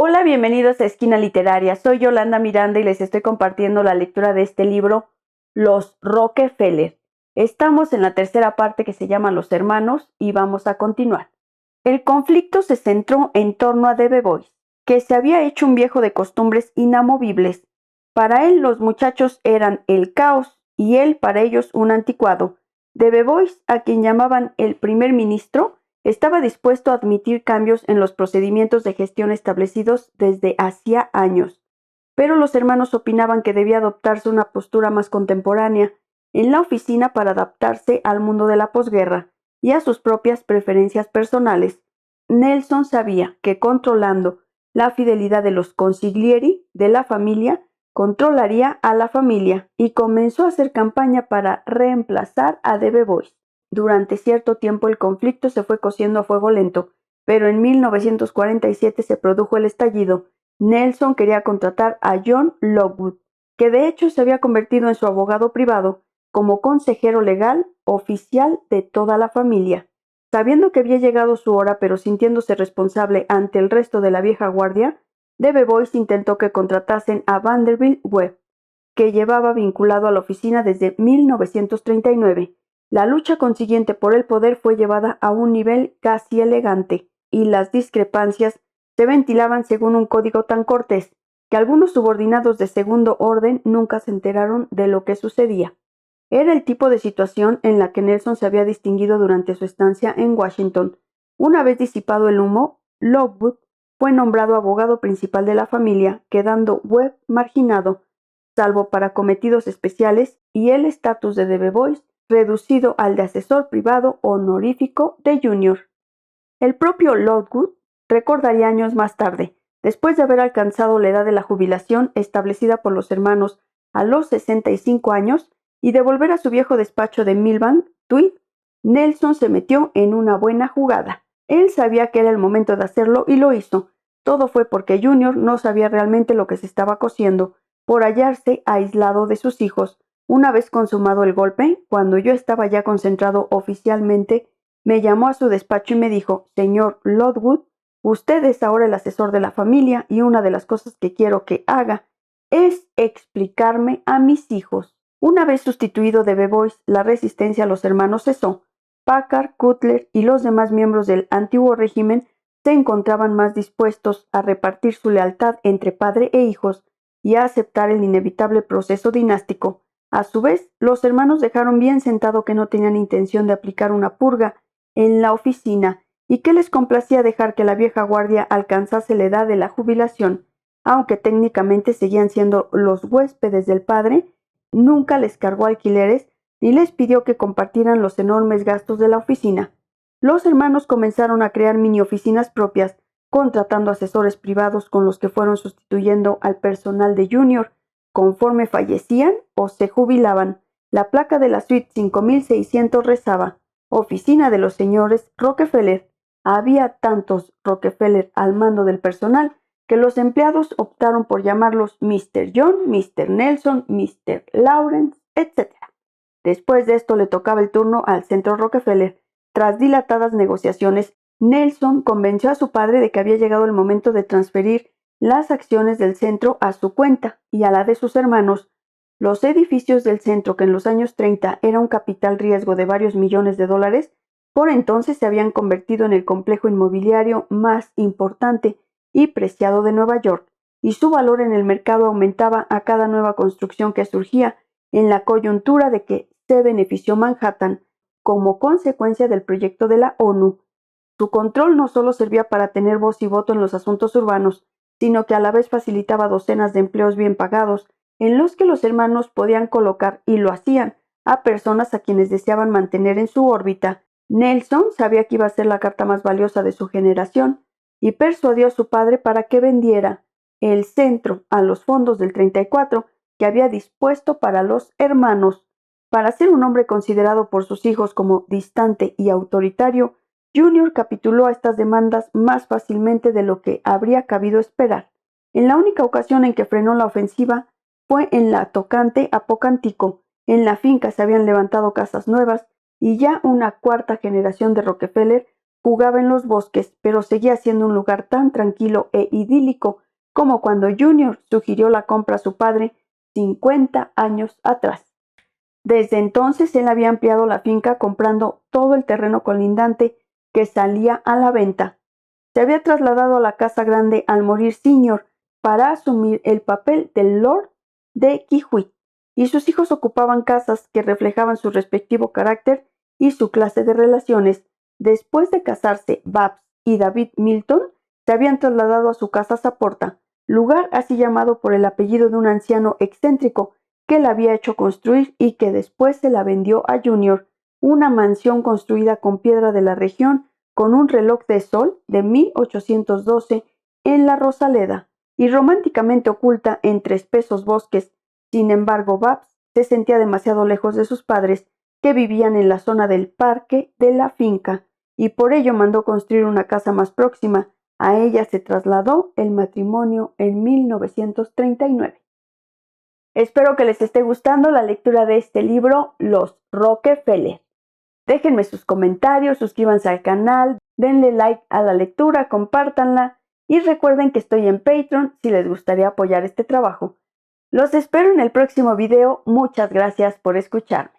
Hola, bienvenidos a Esquina Literaria. Soy Yolanda Miranda y les estoy compartiendo la lectura de este libro, Los Rockefeller. Estamos en la tercera parte que se llama Los Hermanos y vamos a continuar. El conflicto se centró en torno a DeBois, que se había hecho un viejo de costumbres inamovibles. Para él los muchachos eran el caos y él para ellos un anticuado. DeBois, a quien llamaban el primer ministro, estaba dispuesto a admitir cambios en los procedimientos de gestión establecidos desde hacía años, pero los hermanos opinaban que debía adoptarse una postura más contemporánea en la oficina para adaptarse al mundo de la posguerra y a sus propias preferencias personales. Nelson sabía que controlando la fidelidad de los consiglieri de la familia, controlaría a la familia y comenzó a hacer campaña para reemplazar a DeBois. Durante cierto tiempo el conflicto se fue cociendo a fuego lento, pero en 1947 se produjo el estallido. Nelson quería contratar a John Lockwood, que de hecho se había convertido en su abogado privado, como consejero legal oficial de toda la familia. Sabiendo que había llegado su hora, pero sintiéndose responsable ante el resto de la vieja guardia, DeBois intentó que contratasen a Vanderbilt Webb, que llevaba vinculado a la oficina desde 1939. La lucha consiguiente por el poder fue llevada a un nivel casi elegante, y las discrepancias se ventilaban según un código tan cortés que algunos subordinados de segundo orden nunca se enteraron de lo que sucedía. Era el tipo de situación en la que Nelson se había distinguido durante su estancia en Washington. Una vez disipado el humo, Lockwood fue nombrado abogado principal de la familia, quedando Webb marginado, salvo para cometidos especiales, y el estatus de DeBois reducido al de asesor privado honorífico de Junior. El propio Lockwood recordaría años más tarde, después de haber alcanzado la edad de la jubilación establecida por los hermanos a los 65 años y de volver a su viejo despacho de Milbank, Tweed, Nelson se metió en una buena jugada. Él sabía que era el momento de hacerlo y lo hizo. Todo fue porque Junior no sabía realmente lo que se estaba cociendo, por hallarse aislado de sus hijos. Una vez consumado el golpe, cuando yo estaba ya concentrado oficialmente, me llamó a su despacho y me dijo: «Señor Lockwood, usted es ahora el asesor de la familia y una de las cosas que quiero que haga es explicarme a mis hijos». Una vez sustituido DeBois, la resistencia a los hermanos cesó. Packard, Cutler y los demás miembros del antiguo régimen se encontraban más dispuestos a repartir su lealtad entre padre e hijos y a aceptar el inevitable proceso dinástico. A su vez, los hermanos dejaron bien sentado que no tenían intención de aplicar una purga en la oficina y que les complacía dejar que la vieja guardia alcanzase la edad de la jubilación. Aunque técnicamente seguían siendo los huéspedes del padre, nunca les cargó alquileres ni les pidió que compartieran los enormes gastos de la oficina. Los hermanos comenzaron a crear mini oficinas propias, contratando asesores privados con los que fueron sustituyendo al personal de Junior conforme fallecían o se jubilaban. La placa de la suite 5600 rezaba: «Oficina de los señores Rockefeller». Había tantos Rockefeller al mando del personal que los empleados optaron por llamarlos Mr. John, Mr. Nelson, Mr. Lawrence, etc. Después de esto le tocaba el turno al Centro Rockefeller. Tras dilatadas negociaciones, Nelson convenció a su padre de que había llegado el momento de transferir las acciones del centro a su cuenta y a la de sus hermanos. Los edificios del centro, que en los años 30 era un capital riesgo de varios millones de dólares, por entonces se habían convertido en el complejo inmobiliario más importante y preciado de Nueva York, y su valor en el mercado aumentaba a cada nueva construcción que surgía en la coyuntura de que se benefició Manhattan como consecuencia del proyecto de la ONU. Su control no solo servía para tener voz y voto en los asuntos urbanos, sino que a la vez facilitaba docenas de empleos bien pagados, en los que los hermanos podían colocar, y lo hacían, a personas a quienes deseaban mantener en su órbita. Nelson sabía que iba a ser la carta más valiosa de su generación, y persuadió a su padre para que vendiera el centro a los fondos del 34 que había dispuesto para los hermanos. Para ser un hombre considerado por sus hijos como distante y autoritario, Junior capituló a estas demandas más fácilmente de lo que habría cabido esperar. En la única ocasión en que frenó la ofensiva fue en la tocante a Pocantico. En la finca se habían levantado casas nuevas y ya una cuarta generación de Rockefeller jugaba en los bosques, pero seguía siendo un lugar tan tranquilo e idílico como cuando Junior sugirió la compra a su padre 50 años atrás. Desde entonces él había ampliado la finca comprando todo el terreno colindante que salía a la venta. Se había trasladado a la casa grande al morir Senior para asumir el papel del Lord de Kihuit, y sus hijos ocupaban casas que reflejaban su respectivo carácter y su clase de relaciones. Después de casarse, Babs y David Milton se habían trasladado a su casa Saporta, lugar así llamado por el apellido de un anciano excéntrico que la había hecho construir y que después se la vendió a Junior, una mansión construida con piedra de la región con un reloj de sol de 1812 en la Rosaleda y románticamente oculta entre espesos bosques. Sin embargo, Babs se sentía demasiado lejos de sus padres, que vivían en la zona del parque de la finca, y por ello mandó construir una casa más próxima. A ella se trasladó el matrimonio en 1939. Espero que les esté gustando la lectura de este libro, Los Rockefeller. Déjenme sus comentarios, suscríbanse al canal, denle like a la lectura, compártanla y recuerden que estoy en Patreon si les gustaría apoyar este trabajo. Los espero en el próximo video. Muchas gracias por escucharme.